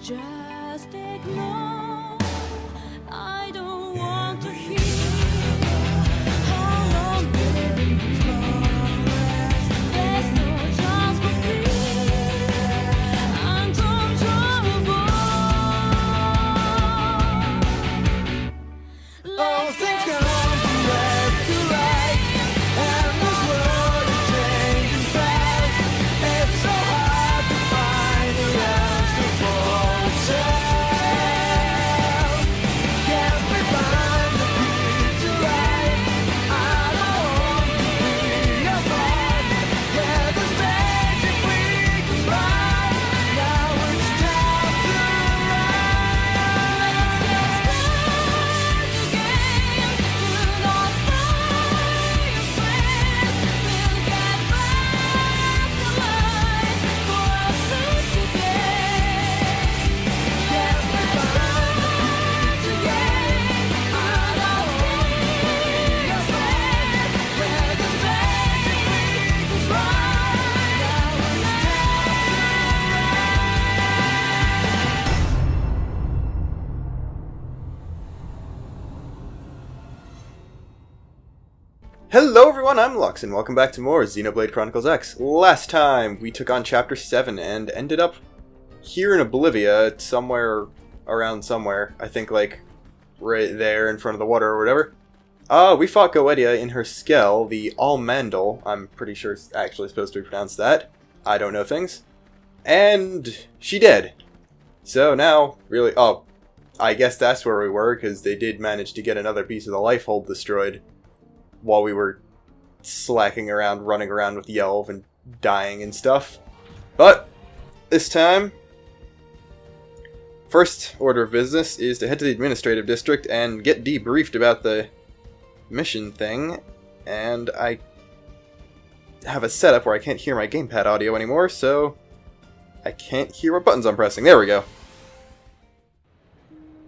Just ignore. I don't want to hear how long living is lost. There's no chance for peace uncontrollable. All things come from left to right, and this world is changing fast. It's so hard to find the answer for itself. Can't we find the key to life? I don't want to be apart. Yeah, there's magic we can spark. Now it's time to rise. Hello everyone, I'm Luxin. Welcome back to more Xenoblade Chronicles X. Last time, we took on Chapter 7 and ended up here in Oblivia, somewhere around somewhere. I think, like, right there in front of the water or whatever. We fought Goetia in her skell, the Almandal. I'm pretty sure it's actually supposed to be pronounced that. I don't know things. And she did. So now, really, I guess that's where we were, because they did manage to get another piece of the life hold destroyed while we were slacking around, running around with Yelv and dying and stuff. But this time, first order of business is to head to the administrative district and get debriefed about the mission thing. And I have a setup where I can't hear my gamepad audio anymore, so I can't hear what buttons I'm pressing. There we go.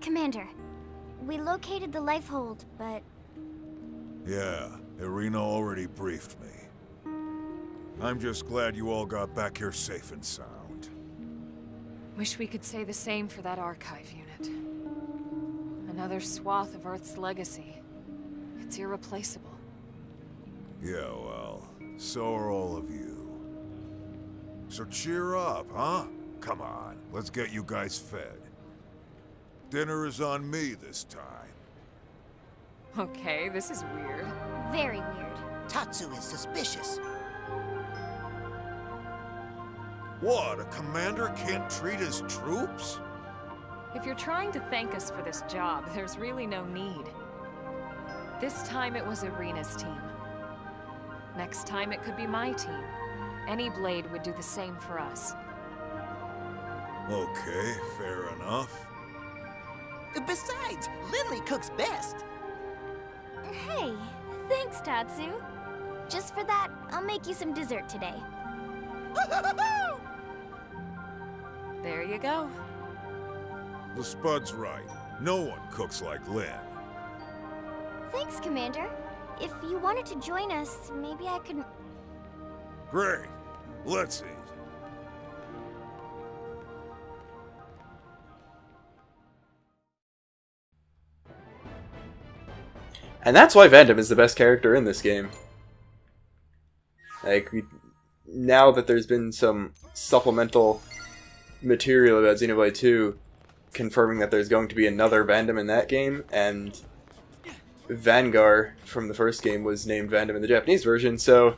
Commander, we located the life hold, but Yeah, Irina already briefed me. I'm just glad you all got back here safe and sound. Wish we could say the same for that archive unit. Another swath of Earth's legacy. It's irreplaceable. Yeah, well, so are all of you. So cheer up, huh? Come on, let's get you guys fed. Dinner is on me this time. Okay, this is weird. very weird. Tatsu is suspicious. What, a commander can't treat his troops? If you're trying to thank us for this job, there's really no need. This time it was Irina's team. Next time it could be my team. Any blade would do the same for us. Okay, fair enough. Besides, Lindley cooks best. Hey, thanks, Tatsu. Just for that, I'll make you some dessert today. There you go. The Spud's right. No one cooks like Lynn. Thanks, Commander. If you wanted to join us, maybe I could... Great. Let's eat. And that's why Vandam is the best character in this game. Like, now that there's been some supplemental material about Xenoblade 2 confirming that there's going to be another Vandam in that game, and Vangar from the first game was named Vandam in the Japanese version, so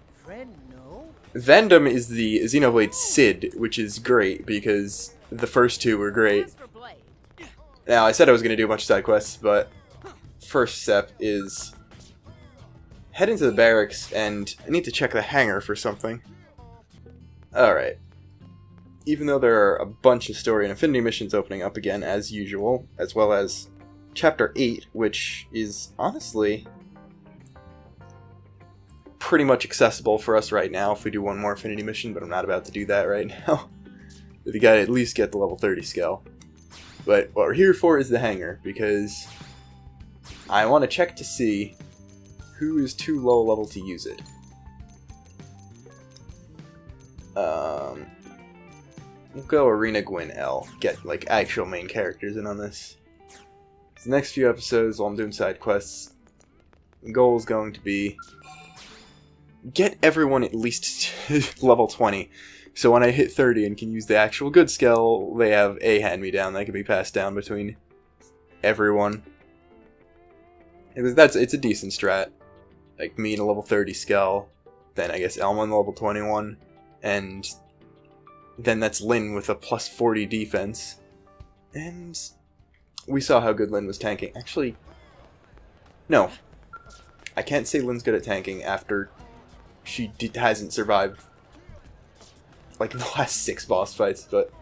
Vandam is the Xenoblade Cid, which is great because the first two were great. Now, I said I was going to do a bunch of side quests, but first step is head into the barracks, and I need to check the hangar for something. Alright. Even though there are a bunch of story and affinity missions opening up again, as usual, as well as Chapter 8, which is honestly pretty much accessible for us right now if we do one more affinity mission, but I'm not about to do that right now. We gotta at least get the level 30 skill. But what we're here for is the hangar, because I want to check to see who is too low level to use it. we'll go Arena Gwyn L. Get, like, actual main characters in on this. So the next few episodes, while I'm doing side quests, the goal is going to be get everyone at least level 20. So when I hit 30 and can use the actual good skill, they have a hand-me-down that can be passed down between everyone. It's a decent strat. Like me in a level 30 skill, then I guess Elma in level 21, and then that's Lyn with a plus 40 defense. And we saw how good Lyn was tanking. Actually, no. I can't say Lyn's good at tanking after she hasn't survived like the last 6 boss fights, but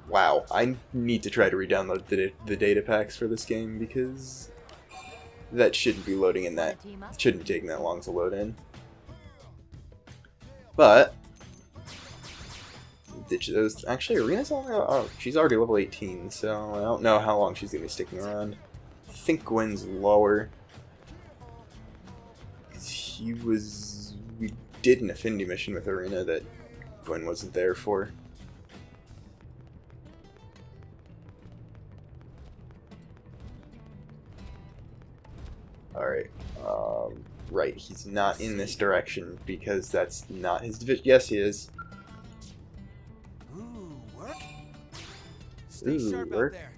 wow, I need to try to re-download the data packs for this game because that shouldn't be loading in that. It shouldn't be taking that long to load in. But ditch those. Actually, Arena's only, oh, she's already level 18, so I don't know how long she's gonna be sticking around. I think Gwyn's lower. We did an affinity mission with Arena that Gwyn wasn't there for. Alright, right, he's not in this direction because that's not his division. Yes, he is. Ooh, work? Stay Ooh, sharp work. out there.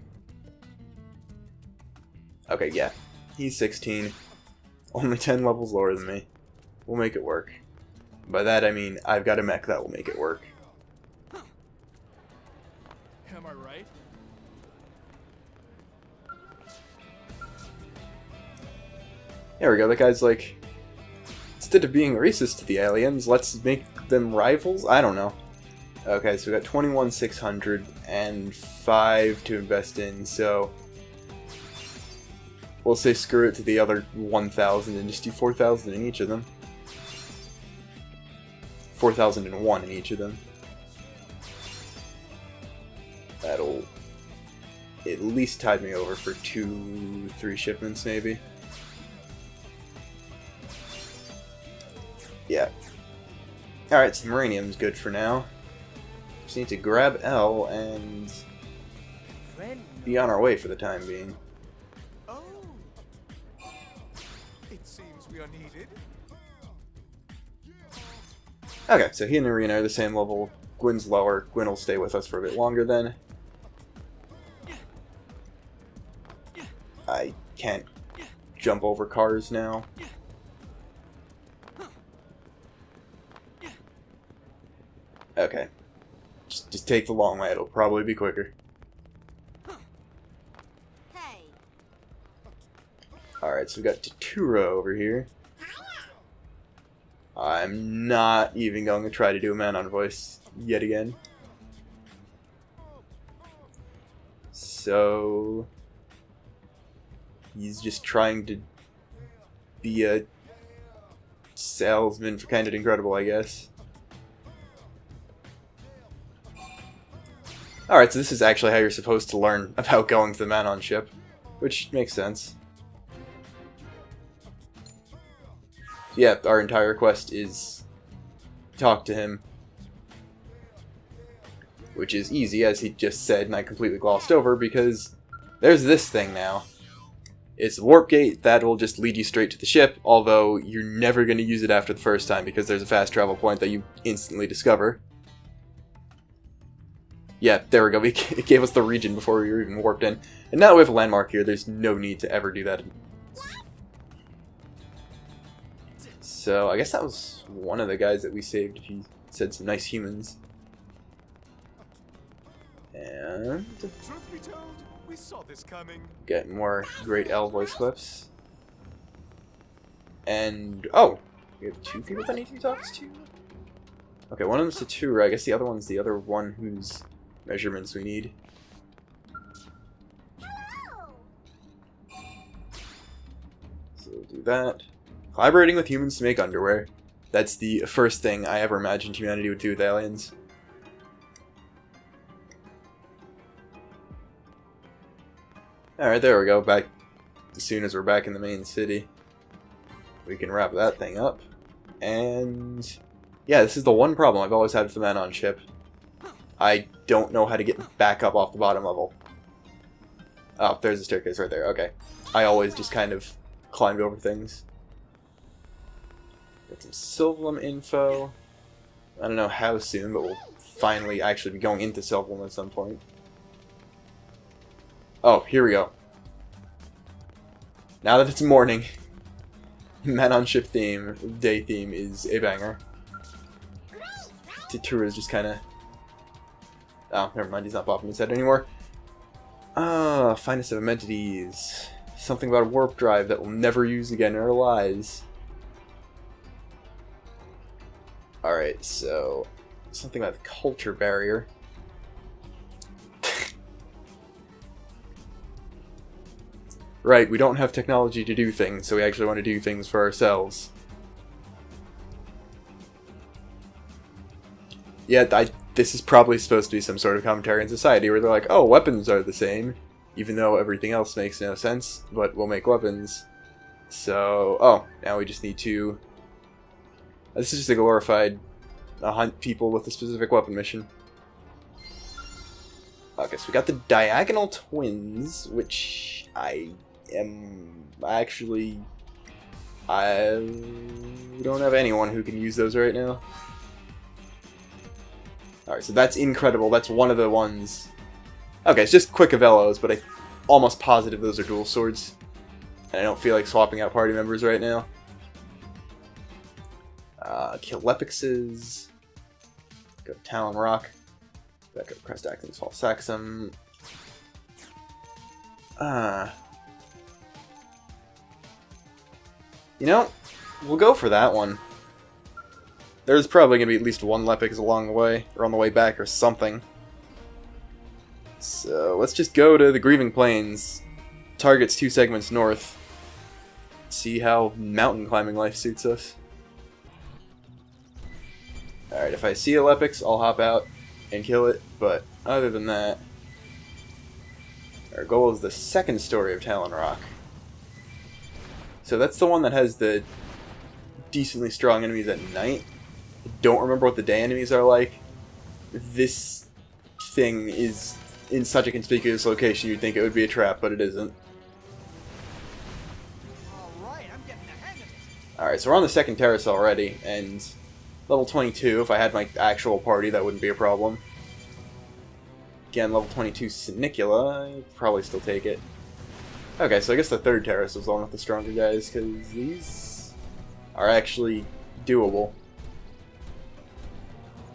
Okay, yeah, he's 16. Only 10 levels lower than me. We'll make it work. By that I mean, I've got a mech that will make it work. Am I right? There we go, that guy's like, instead of being racist to the aliens, let's make them rivals? I don't know. Okay, so we got 21,600 and 5 to invest in, so we'll say screw it to the other 1,000 and just do 4,000 in each of them. 4,001 in each of them. That'll at least tide me over for 2-3 shipments, maybe. Yeah. Alright, so Maranium's good for now. Just need to grab L and be on our way for the time being. Oh. It seems we are needed. Okay, so he and Arena are the same level. Gwyn's lower. Gwyn will stay with us for a bit longer then. I can't jump over cars now. Okay. Just take the long way, it'll probably be quicker. Hey. Alright, so we got Tatura over here. I'm not even going to try to do a man on voice yet again. So he's just trying to be a salesman for Kind of Incredible, I guess. Alright, so this is actually how you're supposed to learn about going to the man-on ship, which makes sense. Yeah, our entire quest is talk to him, which is easy, as he just said, and I completely glossed over, because there's this thing now. It's a warp gate that will just lead you straight to the ship, although you're never going to use it after the first time, because there's a fast travel point that you instantly discover. Yeah, there we go. It gave us the region before we were even warped in. And now that we have a landmark here, there's no need to ever do that. So, I guess that was one of the guys that we saved. He said some nice humans. And Truth be told, we saw this coming. get more great L voice clips. And, oh! We have 2 people that need to be talked to? Okay, one of them's Tatura. I guess the other one's the other one whose measurements we need. So we'll do that. Collaborating with humans to make underwear. That's the first thing I ever imagined humanity would do with aliens. Alright, there we go. Back as soon as we're back in the main city, we can wrap that thing up. And Yeah, this is the one problem I've always had with the Manon ship. I don't know how to get back up off the bottom level. Oh, there's a staircase right there. Okay. I always just kind of climbed over things. Got some Sylvalum info. I don't know how soon, but we'll finally actually be going into Sylvalum at some point. Oh, here we go. Now that it's morning, Manon ship theme, day theme is a banger. Titura's just kind of... Oh, never mind, he's not popping his head anymore. Ah, finest of amenities. Something about a warp drive that we'll never use again in our lives. Alright, so... something about the culture barrier. Right, we don't have technology to do things, so we actually want to do things for ourselves. Yeah, this is probably supposed to be some sort of commentary in society where they're like, oh, weapons are the same, even though everything else makes no sense, but we'll make weapons. So, oh, now we just need to... This is just a glorified hunt people with a specific weapon mission. Okay, so we got the Diagonal Twins, which I am actually... I don't have anyone who can use those right now. Alright, so that's incredible. That's one of the ones... Okay, it's just quick Avellos, but I'm almost positive those are dual swords. And I don't feel like swapping out party members right now. Kilepixes. Go to Talon Rock. Back up Crest Actings, Fall Saxum. You know, we'll go for that one. There's probably going to be at least one Lepix along the way, or on the way back, or something. So, let's just go to the Grieving Plains. Targets 2 segments north. See how mountain climbing life suits us. Alright, if I see a Lepix, I'll hop out and kill it, but other than that... Our goal is the second story of Talon Rock. So that's the one that has the decently strong enemies at night. I don't remember what the day enemies are like. This thing is in such a conspicuous location you'd think it would be a trap, but it isn't. Alright, so we're on the second terrace already, and level 22, if I had my actual party, that wouldn't be a problem. Again, level 22 Sinicula, I'd probably still take it. Okay, so I guess the third terrace is the one with the stronger guys, because these are actually doable.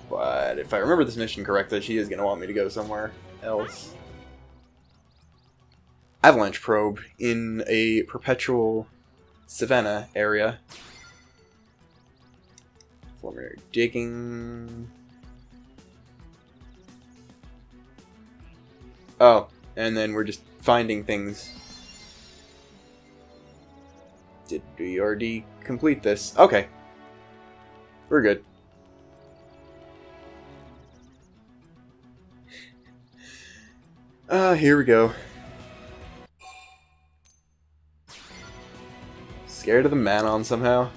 But if I remember this mission correctly, she is going to want me to go somewhere else. Avalanche Probe in a perpetual savanna area. Preliminary digging. Oh, and then we're just finding things. Did we already complete this? Okay. We're good. Here we go. Scared of the Manon somehow.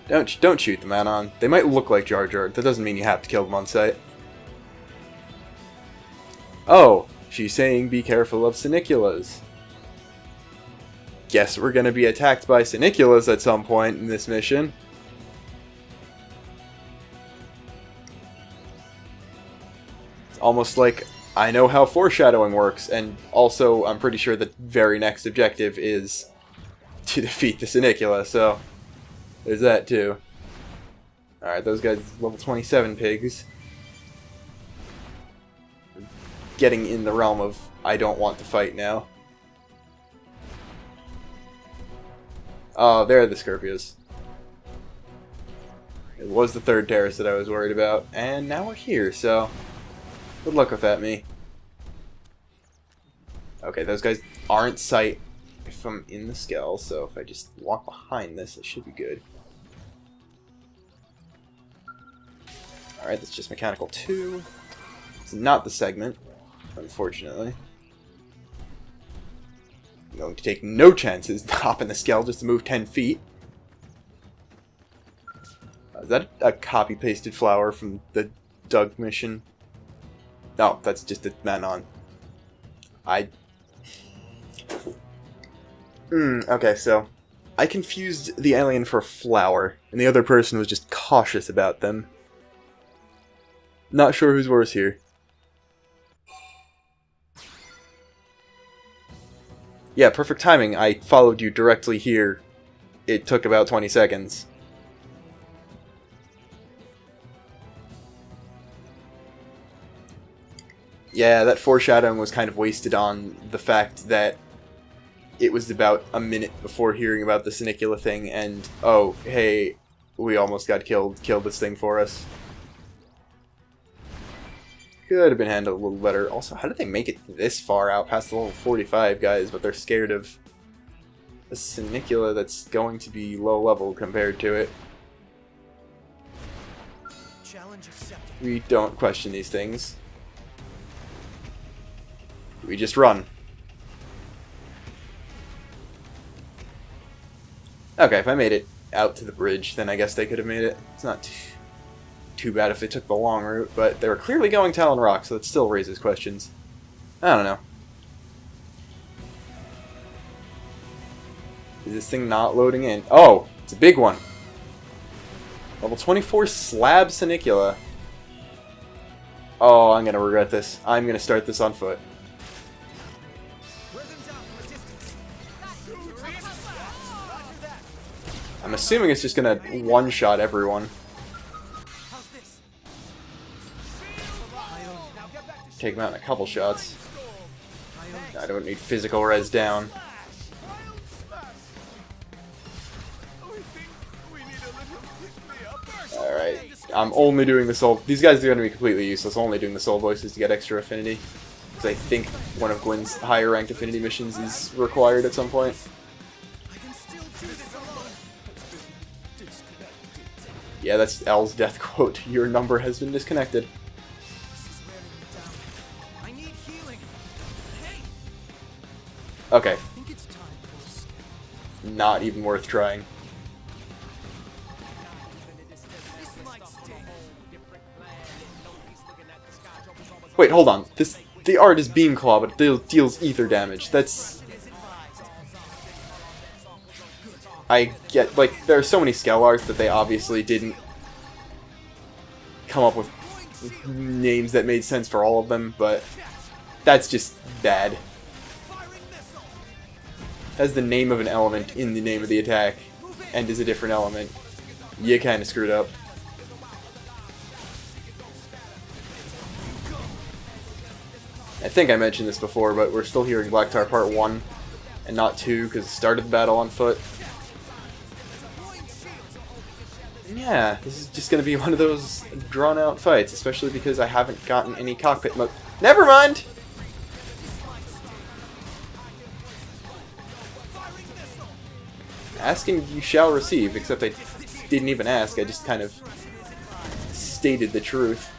Don't shoot the Manon. They might look like Jar Jar. That doesn't mean you have to kill them on sight. Oh, she's saying be careful of Siniculas. Guess we're gonna be attacked by Siniculas at some point in this mission. It's almost like I know how foreshadowing works, and also I'm pretty sure the very next objective is to defeat the Sinicula, so there's that too. Alright, those guys level 27 pigs. Getting in the realm of I don't want to fight now. Oh, there are the Scorpios. It was the third terrace that I was worried about, and now we're here, so good luck with that, me. Okay, those guys aren't sight if I'm in the Skell, so if I just walk behind this, it should be good. Alright, that's just Mechanical 2. It's not the segment, unfortunately. I'm going to take no chances hopping the scale just to move 10 feet. Is that a copy-pasted flower from the Doug mission? No, that's just a Manon. Okay, so I confused the alien for a flower, and the other person was just cautious about them. Not sure who's worse here. Yeah, perfect timing. I followed you directly here. It took about 20 seconds. Yeah, that foreshadowing was kind of wasted on the fact that it was about a minute before hearing about the Sinicula thing, and, oh, hey, we almost got killed. Kill this thing for us. Could have been handled a little better. Also, how did they make it this far out past the level 45 guys, but they're scared of a Sinicula that's going to be low level compared to it? Challenge accepted. We don't question these things. We just run. Okay, if I made it out to the bridge, then I guess they could have made it. It's not too bad if they took the long route, but they were clearly going Talon Rock, so it still raises questions. I don't know. Is this thing not loading in? Oh, it's a big one. Level 24 Slab Sinicula. Oh, I'm gonna regret this. I'm gonna start this on foot. I'm assuming it's just gonna one-shot everyone. Take him out in a couple shots. I don't need physical res down. Alright, I'm only doing the soul. These guys are going to be completely useless. Only doing the soul voices to get extra affinity. Because I think one of Gwyn's higher ranked affinity missions is required at some point. Yeah, that's L's death quote. Your number has been disconnected. Okay. Not even worth trying. Wait, hold on. The art is Beam Claw, but it deals ether damage. That's... I get, like, there are so many scale arts that they obviously didn't come up with names that made sense for all of them, but that's just bad. Has the name of an element in the name of the attack, and is a different element. You kinda screwed up. I think I mentioned this before, but we're still hearing Black Tar Part 1, and not 2, because it started the battle on foot. And yeah, this is just gonna be one of those drawn-out fights, especially because I haven't gotten any cockpit mode. Never mind! Asking you shall receive, except I didn't even ask, I just kind of stated the truth.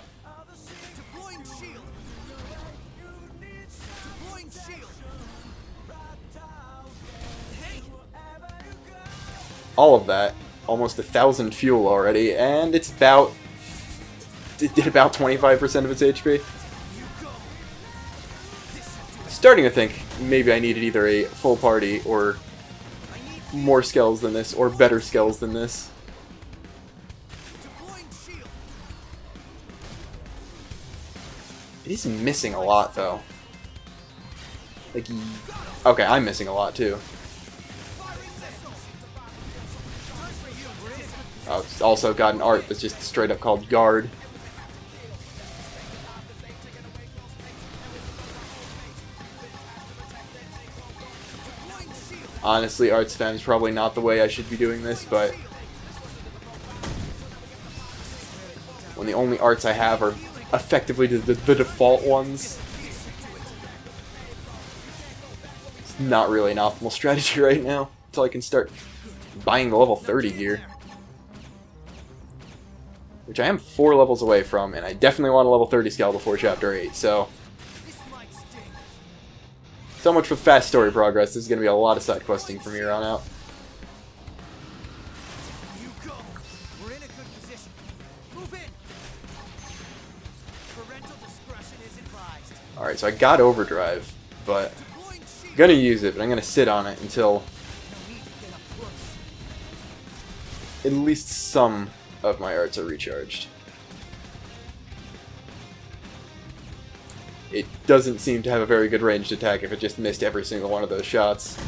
All of that, almost 1,000 fuel already, and it did about 25% of its HP. Starting to think maybe I needed either a full party or more skells than this, or better skells than this. It is missing a lot, though. Like, okay, I'm missing a lot, too. Oh, it's also got an art that's just straight up called Guard. Honestly, art spam is probably not the way I should be doing this, but when the only arts I have are effectively the default ones, it's not really an optimal strategy right now, until I can start buying the level 30 gear. Which I am 4 levels away from, and I definitely want a level 30 scale before Chapter 8, so So much for fast story progress. This is going to be a lot of side questing from here on out. You go. We're in a good position. Move in. Parental discretion is advised. Alright, so I got overdrive, but Deploying shield. gonna use it, but I'm gonna sit on it until We need to get up close. at least some of my arts are recharged. It doesn't seem to have a very good ranged attack if it just missed every single one of those shots.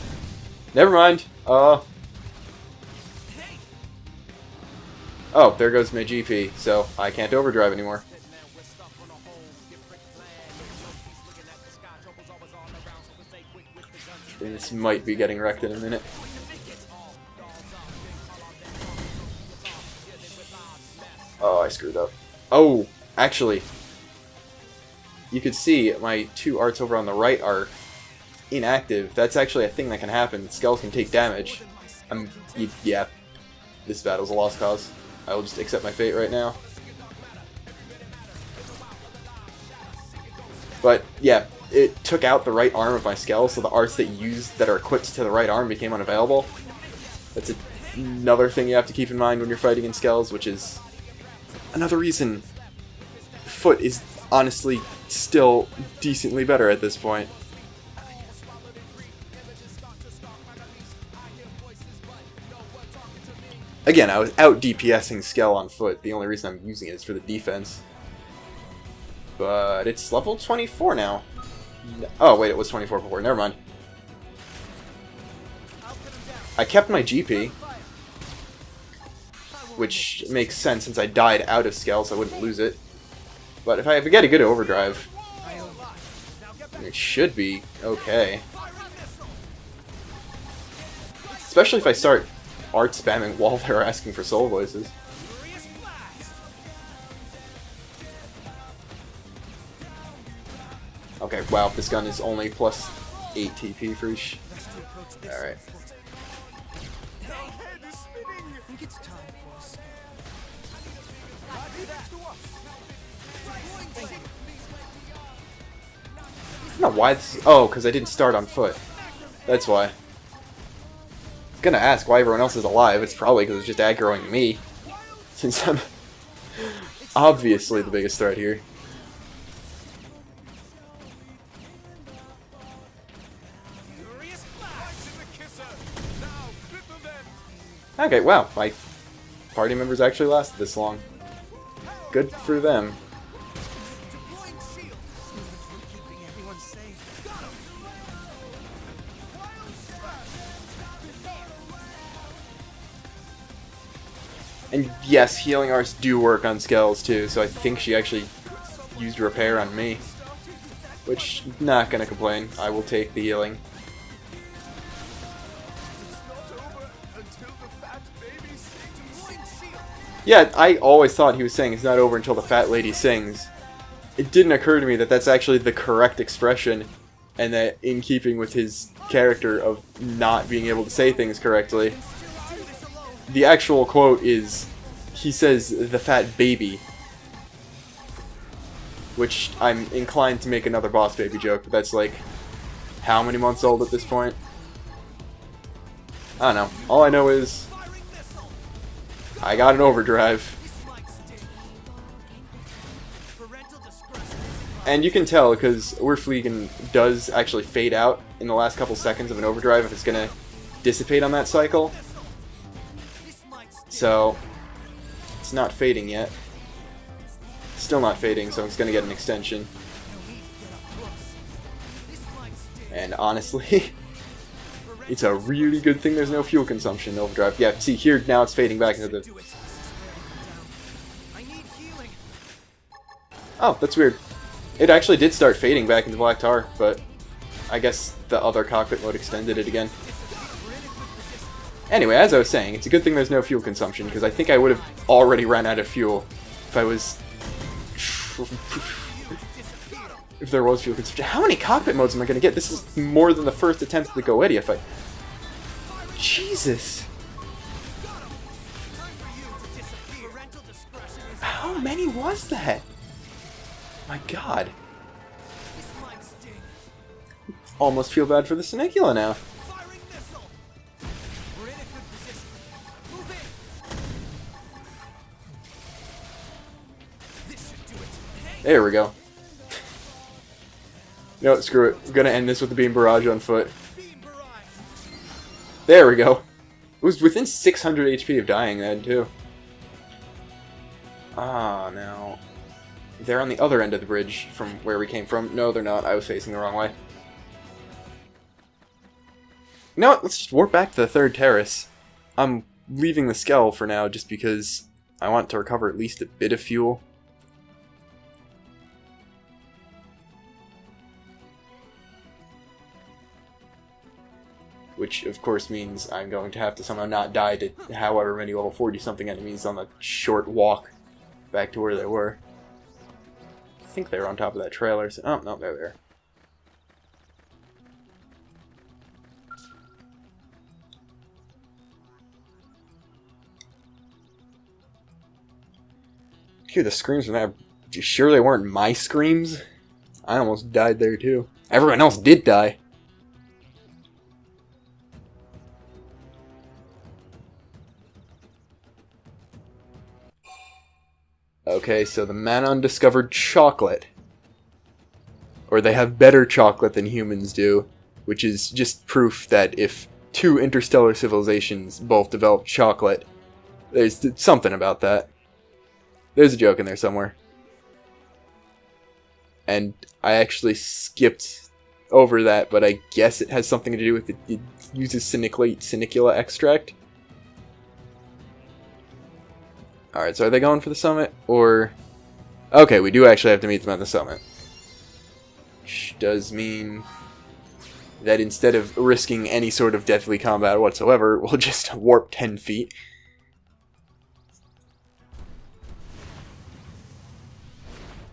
Never mind. Oh, there goes my GP, so I can't overdrive anymore. This might be getting wrecked in a minute. Oh, I screwed up. Oh, actually, you could see my 2 arts over on the right are inactive. That's actually a thing that can happen. Skulls can take damage. Yeah, this battle's a lost cause. I will just accept my fate right now. But yeah, it took out the right arm of my Skell, so the arts that are equipped to the right arm became unavailable. That's another thing you have to keep in mind when you're fighting in Skells, which is another reason Foot is honestly still decently better at this point. Again, I was out DPSing Skell on Foot. The only reason I'm using it is for the defense. But it's level 24 now. Oh, wait, it was 24 before. Never mind. I kept my GP, which makes sense since I died out of Skell, so I wouldn't lose it. But if I get a good overdrive, it should be okay. Especially if I start art spamming while they're asking for soul voices. Okay, wow, this gun is only plus 8 TP for each. Alright. I think it's time for a scan. I don't know why this... Oh, because I didn't start on Foot. That's why. I was gonna ask why everyone else is alive. It's probably because it's just aggroing me. Since I'm obviously the biggest threat here. Okay, wow, my party members actually lasted this long. Good for them. Deploying shield. Keeping everyone safe. Got him. And yes, healing arts do work on Skells too, so I think she actually used repair on me. Which, not gonna complain. I will take the healing. Yeah, I always thought he was saying it's not over until the fat lady sings. It didn't occur to me that that's actually the correct expression, and that in keeping with his character of not being able to say things correctly, the actual quote is, he says, the fat baby. Which I'm inclined to make another boss baby joke, but that's like, how many months old at this point? I don't know. All I know is, I got an overdrive. And you can tell, because Urfliegen does actually fade out in the last couple seconds of an overdrive if it's going to dissipate on that cycle. So, it's not fading yet. Still not fading, so it's going to get an extension. And honestly, it's a really good thing there's no fuel consumption in overdrive. Yeah, see here, now it's fading back into the... Oh, that's weird. It actually did start fading back into black tar, but I guess the other cockpit mode extended it again. Anyway, as I was saying, it's a good thing there's no fuel consumption, because I think I would have already ran out of fuel if I was... if there was fuel consumption. How many cockpit modes am I going to get? This is more than the first attempt at the Goetia fight. Jesus! How many was that? My god. almost feel bad for the Sinicula now. Firing missile! We're in a good position. Move in! This should do it. There we go. You know what, screw it. I'm gonna end this with the Beam Barrage on foot. Beam barrage! There we go. It was within 600 HP of dying then, too. Ah, now... They're on the other end of the bridge from where we came from. No, they're not. I was facing the wrong way. You know what? Let's just warp back to the third terrace. I'm leaving the Skell for now just because I want to recover at least a bit of fuel. Which, of course, means I'm going to have to somehow not die to however many level 40-something enemies on the short walk back to where they were. I think they were on top of that trailer. So, oh, no, they're there. Hear the screams from that. You sure they weren't my screams? I almost died there, too. Everyone else did die. Okay, so the Manon discovered chocolate. Or they have better chocolate than humans do, which is just proof that if two interstellar civilizations both develop chocolate, there's something about that. There's a joke in there somewhere. And I actually skipped over that, but I guess it has something to do with it uses Sinicula extract. Alright, so are they going for the summit, or... Okay, we do actually have to meet them at the summit. Which does mean that instead of risking any sort of deathly combat whatsoever, we'll just warp 10 feet.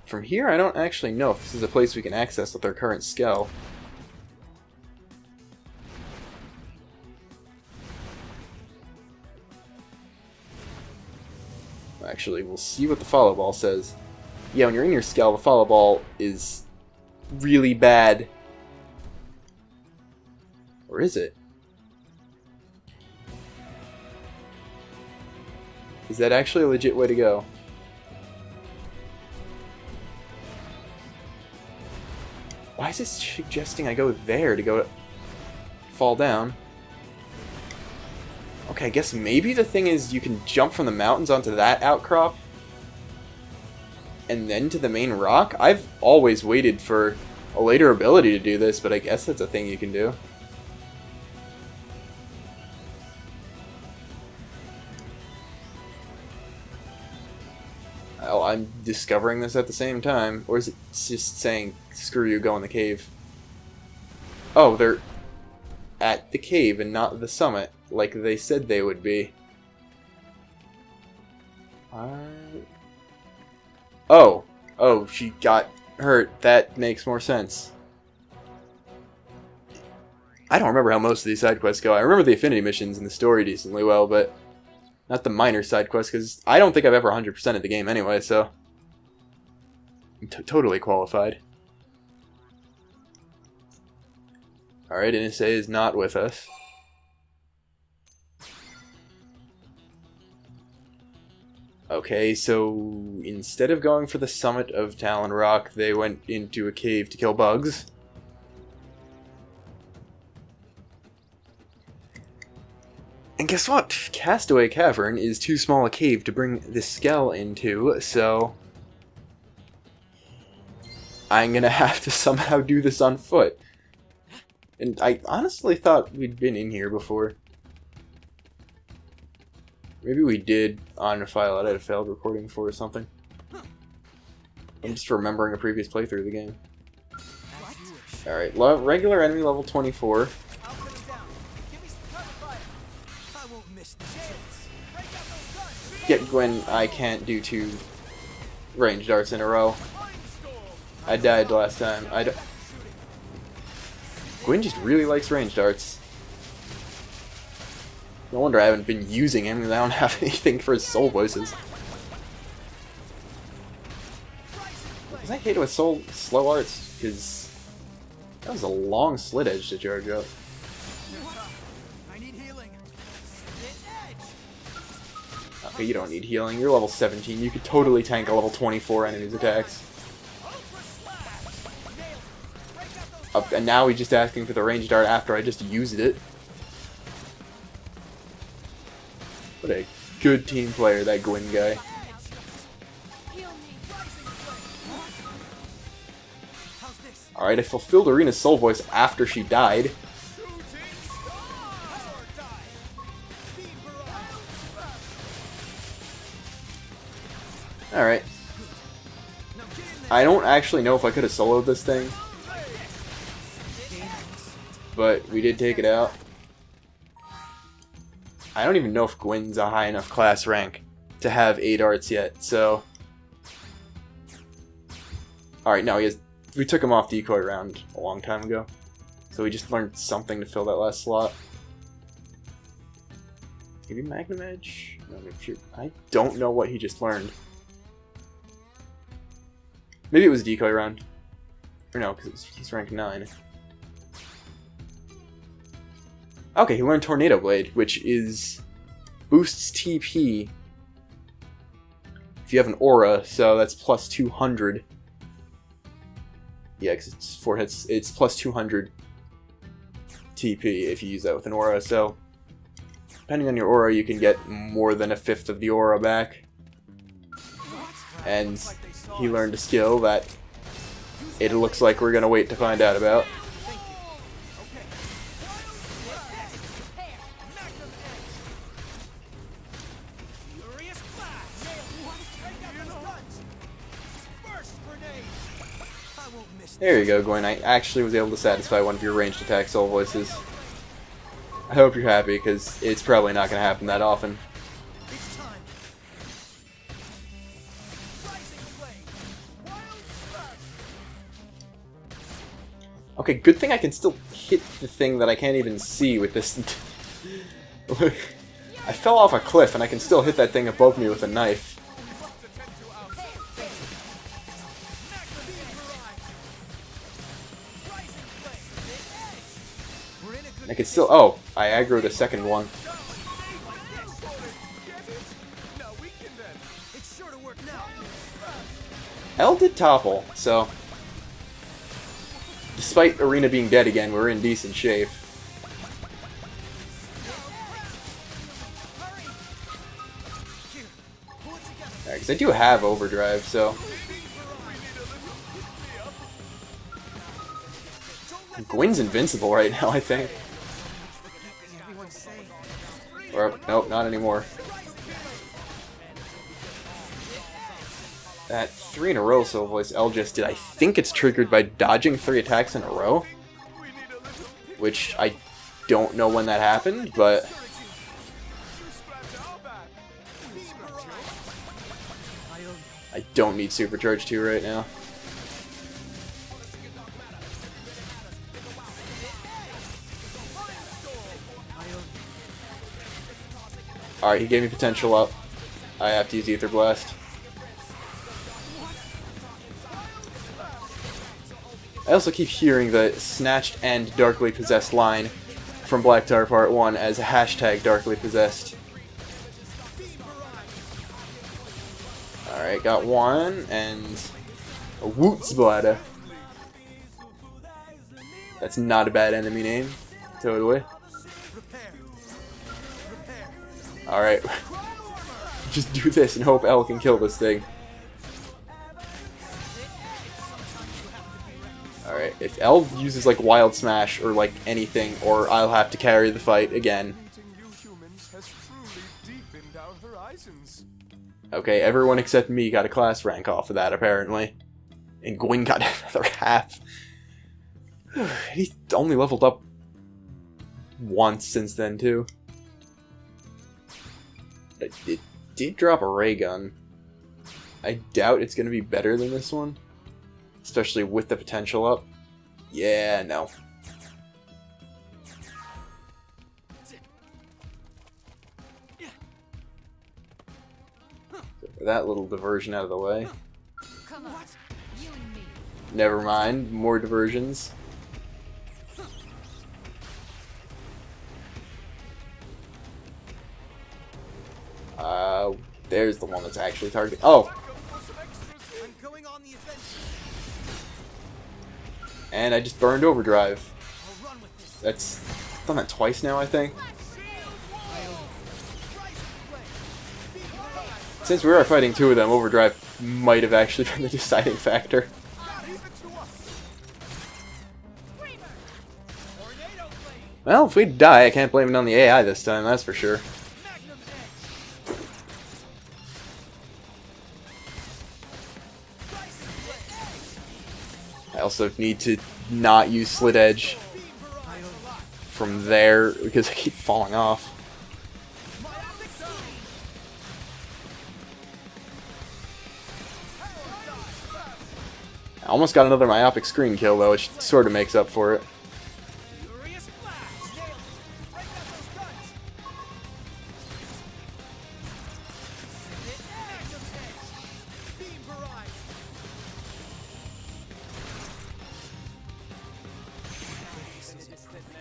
From here, I don't actually know if this is a place we can access with our current Skell. Actually, we'll see what the follow ball says. Yeah, when you're in your Skell, the follow ball is really bad. Or is it? Is that actually a legit way to go? Why is this suggesting I go there to go fall down? Okay, I guess maybe the thing is you can jump from the mountains onto that outcrop and then to the main rock? I've always waited for a later ability to do this, but I guess that's a thing you can do. Oh, I'm discovering this at the same time. Or is it just saying, screw you, go in the cave? Oh, they're at the cave and not the summit, like they said they would be. Oh, she got hurt. That makes more sense. I don't remember how most of these side quests go. I remember the affinity missions and the story decently well, but not the minor side quests, because I don't think I've ever 100%ed the game anyway, so I'm totally qualified. Alright, NSA is not with us. Okay, so instead of going for the summit of Talon Rock, they went into a cave to kill bugs. And guess what? Castaway Cavern is too small a cave to bring the Skell into, so I'm gonna have to somehow do this on foot. And I honestly thought we'd been in here before. Maybe we did on a file that I had a failed recording for or something. I'm just remembering a previous playthrough of the game. Alright, regular enemy level 24. I'll put him down. Give me some cover fire. I won't miss the chance. Break out those guns. Yet Gwen, I can't do 2 range darts in a row. I died last time. Gwen just really likes range darts. No wonder I haven't been using him because I don't have anything for his soul voices. Because I hate it with slow arts, because That was a long slit edge to charge up. I need healing. Okay, you don't need healing. You're level 17. You could totally tank a level 24 enemy's attacks. And now he's just asking for the ranged dart after I just used it. What a good team player, that Gwyn guy. Alright, I fulfilled Arena's soul voice after she died. Alright. I don't actually know if I could have soloed this thing, but we did take it out. I don't even know if Gwyn's a high enough class rank to have 8 arts yet, so... Alright, no, we took him off decoy round a long time ago, so we just learned something to fill that last slot. Maybe Magnum Edge? No, I don't know what he just learned. Maybe it was decoy round. Or no, because he's rank 9. Okay, he learned Tornado Blade, which is boosts TP if you have an aura, so that's plus 200. Yeah, because it's 4 hits. It's plus 200 TP if you use that with an aura, so depending on your aura, you can get more than a fifth of the aura back. And he learned a skill that it looks like we're going to wait to find out about. There you go, Gwyn. I actually was able to satisfy one of your ranged attack soul voices. I hope you're happy, because it's probably not going to happen that often. Okay, good thing I can still hit the thing that I can't even see with this. I fell off a cliff and I can still hit that thing above me with a knife. I can still... Oh, I aggroed a second one. L did topple, so... Despite Arena being dead again, we're in decent shape. Because I do have overdrive, so... Gwyn's invincible right now, I think. Or, nope, not anymore. That 3 in a row soul voice L just did, I think it's triggered by dodging 3 attacks in a row. Which I don't know when that happened, but... I don't need Supercharge 2 right now. Alright, he gave me potential up. I have to use Ether Blast. I also keep hearing the Snatched and Darkly Possessed line from Black Tar Part 1 as hashtag Darkly Possessed. Alright, got one, and a Wootsbladder. That's not a bad enemy name. Totally. Alright. Just do this and hope L can kill this thing. Alright, if L uses like Wild Smash or like anything, or I'll have to carry the fight again. Okay, everyone except me got a class rank off of that apparently. And Gwyn got another half. He only leveled up once since then too. It did drop a ray gun. I doubt it's going to be better than this one. Especially with the potential up. Yeah, no. So for that little diversion out of the way. Come on, you and me. Never mind, more diversions. There's the one that's actually targeting. Oh! I'm going on the offensive. And I just burned overdrive. I'll run with this. That's done that twice now, I think. Since we are fighting two of them, overdrive might have actually been the deciding factor. Well, if we die, I can't blame it on the AI this time, that's for sure. I also need to not use Slit Edge from there because I keep falling off. I almost got another myopic screen kill though, which sort of makes up for it.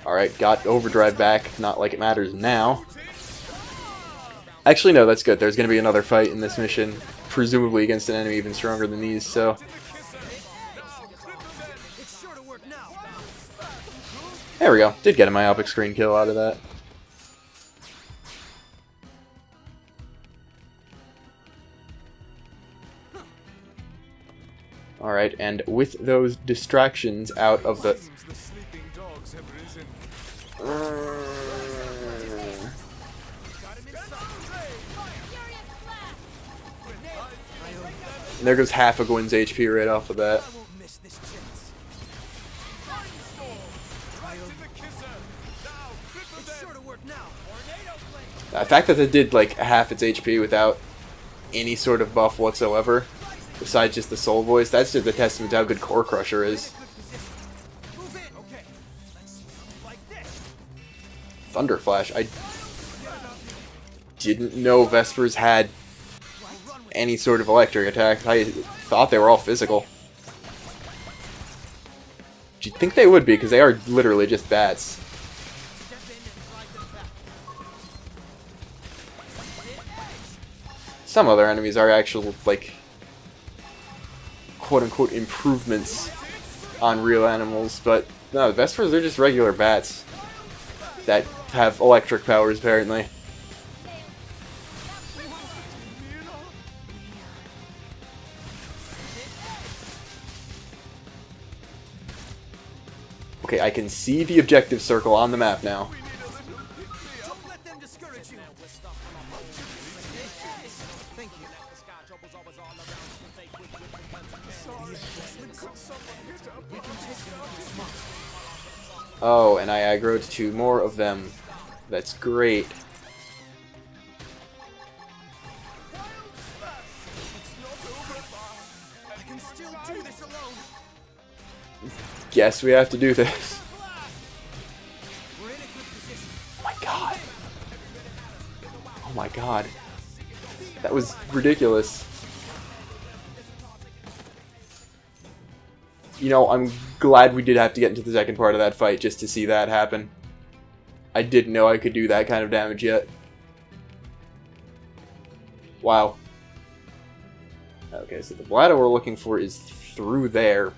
Alright, got overdrive back, not like it matters now. Actually, no, that's good. There's going to be another fight in this mission, presumably against an enemy even stronger than these, so... There we go. Did get a myopic screen kill out of that. Alright, and with those distractions out of the... And there goes half of Gwyn's HP right off of that. The fact that it did like half its HP without any sort of buff whatsoever, besides just the soul voice, that's just a testament to how good Core Crusher is. Thunder Flash. I didn't know Vespers had any sort of electric attack. I thought they were all physical. You'd think they would be, because they are literally just bats. Some other enemies are actual, like, quote-unquote improvements on real animals, but no, the Vespers are just regular bats that have electric powers, apparently. Okay, I can see the objective circle on the map now. Don't let them discourage you. Thank you. Oh, and I aggroed to more of them. That's great. I can still do this alone. Guess we have to do this. We're in a good position. Oh my god. Oh my god. That was ridiculous. You know, I'm glad we did have to get into the second part of that fight just to see that happen. I didn't know I could do that kind of damage yet. Wow. Okay, so the bladder we're looking for is through there.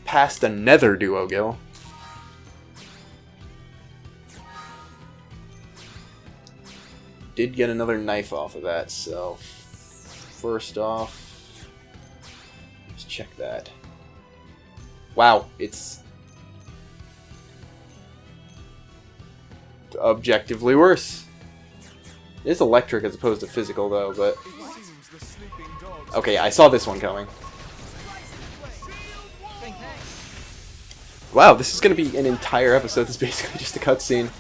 Past another duo gill. Did get another knife off of that, so first off, let's check that. Wow, it's objectively worse. It is electric as opposed to physical though, but okay, I saw this one coming. Wow, this is going to be an entire episode that's basically just a cutscene.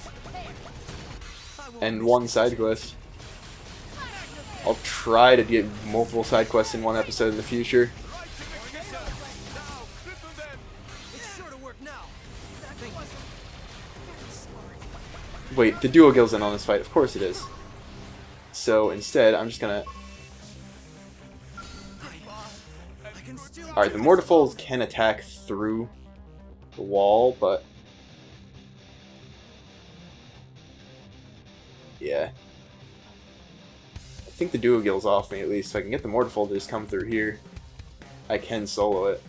And one side quest. I'll try to get multiple side quests in one episode in the future. Wait, the duo gill's in on this fight. Of course it is. So instead, I'm just gonna... Alright, the Mortifols can attack through the wall, but... yeah. think the duo gill's off me at least, so I can get the Mortifold to just come through here. I can solo it.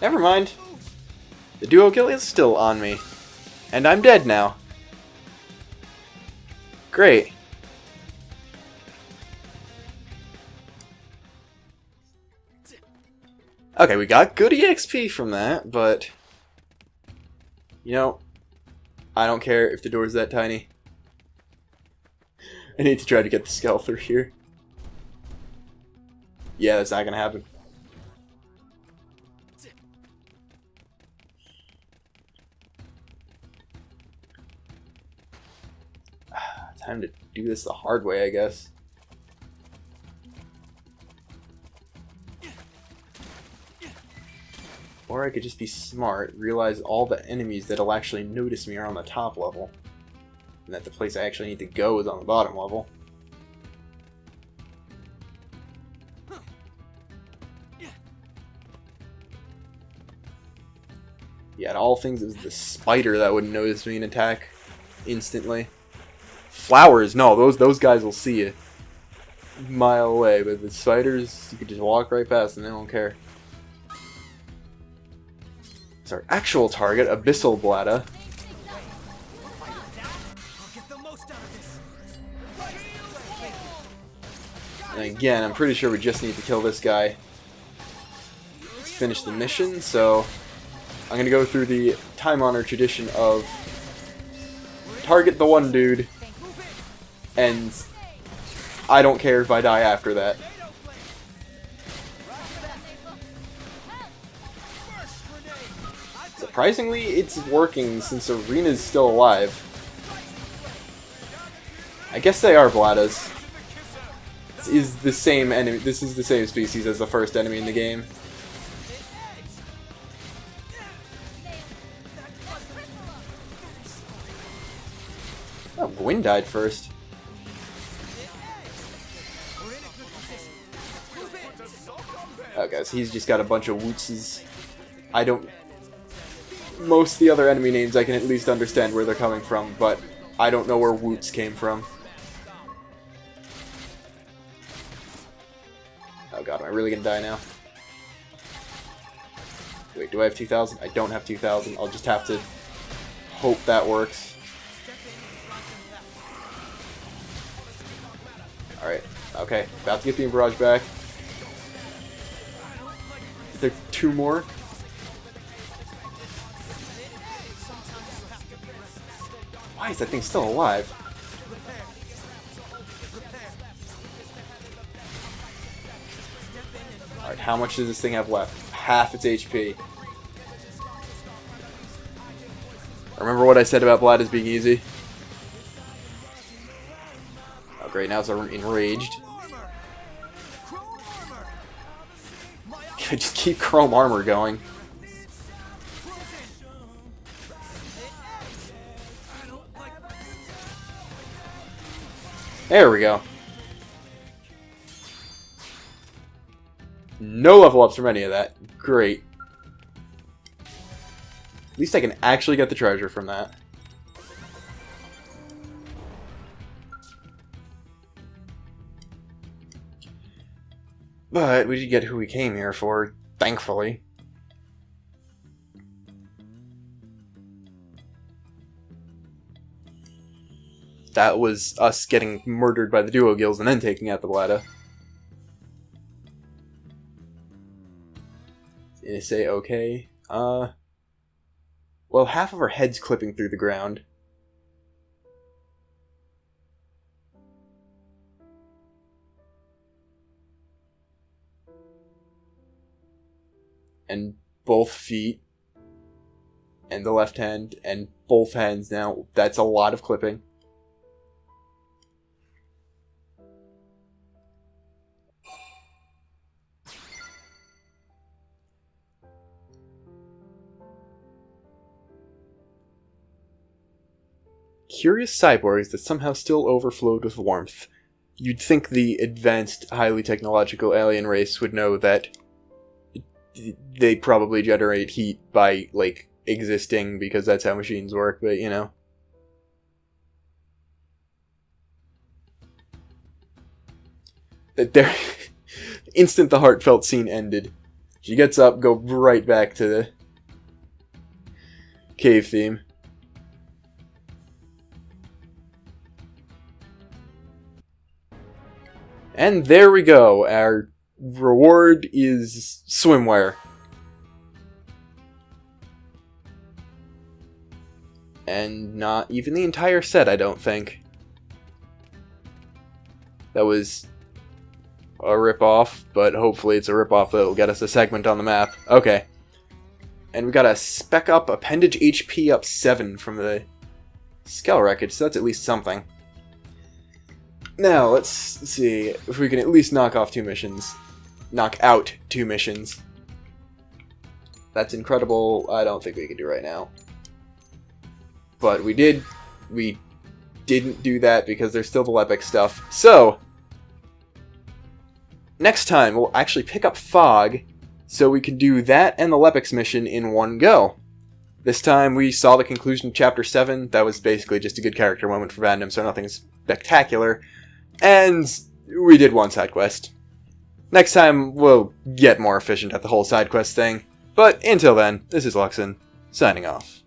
Never mind. The duo kill is still on me. And I'm dead now. Great. Okay, we got good EXP from that, but... You know, I don't care if the door's that tiny. I need to try to get the skull through here. Yeah, that's not gonna happen. Time to do this the hard way, I guess. Or I could just be smart, realize all the enemies that'll actually notice me are on the top level. And that the place I actually need to go is on the bottom level. Yeah, at all things, it was the spider that would notice me and attack instantly. Flowers, no, those guys will see you a mile away, but the spiders, you could just walk right past and they don't care. It's our actual target, Abyssal Bladder. And again, I'm pretty sure we just need to kill this guy to finish the mission, so I'm gonna go through the time-honored tradition of target the one dude, and I don't care if I die after that. Surprisingly, it's working since Arena's still alive. I guess they are Bladas. This is the same enemy. This is the same species as the first enemy in the game. Oh, Gwyn died first. Okay, so he's just got a bunch of Wootses. I don't... Most of the other enemy names I can at least understand where they're coming from, but I don't know where Woots came from. Oh god, am I really gonna die now? Wait, do I have 2,000? I don't have 2,000. I'll just have to hope that works. Alright, okay. About to get the Barrage back. Is there 2 more? Why is that thing still alive? Alright, how much does this thing have left? Half its HP. Remember what I said about Bladas being easy? Oh great, now it's enraged. Just keep Chrome Armor going. There we go. No level ups from any of that. Great. At least I can actually get the treasure from that. But we did get who we came here for, thankfully. That was us getting murdered by the duo guilds and then taking out the Blada. Did I say okay? Well, half of our head's clipping through the ground. And both feet. And the left hand. And both hands now. That's a lot of clipping. Curious cyborgs that somehow still overflowed with warmth. You'd think the advanced, highly technological alien race would know that they probably generate heat by, like, existing because that's how machines work, but you know. There, instant the heartfelt scene ended. She gets up, go right back to the cave theme. And there we go. Our reward is swimwear. And not even the entire set, I don't think. That was a ripoff, but hopefully it's a ripoff that'll get us a segment on the map. Okay. And we got a spec up, appendage HP up 7 from the Skell wreckage, so that's at least something. Now, let's see if we can at least knock off 2 missions. Knock out 2 missions. That's incredible. I don't think we can do right now. But we didn't do that because there's still the Lepic stuff. So, next time we'll actually pick up Fog so we can do that and the Lepic's mission in one go. This time we saw the conclusion of Chapter 7. That was basically just a good character moment for Vandom, so nothing spectacular. And we did one side quest. Next time we'll get more efficient at the whole side quest thing. But until then, this is Luxin, signing off.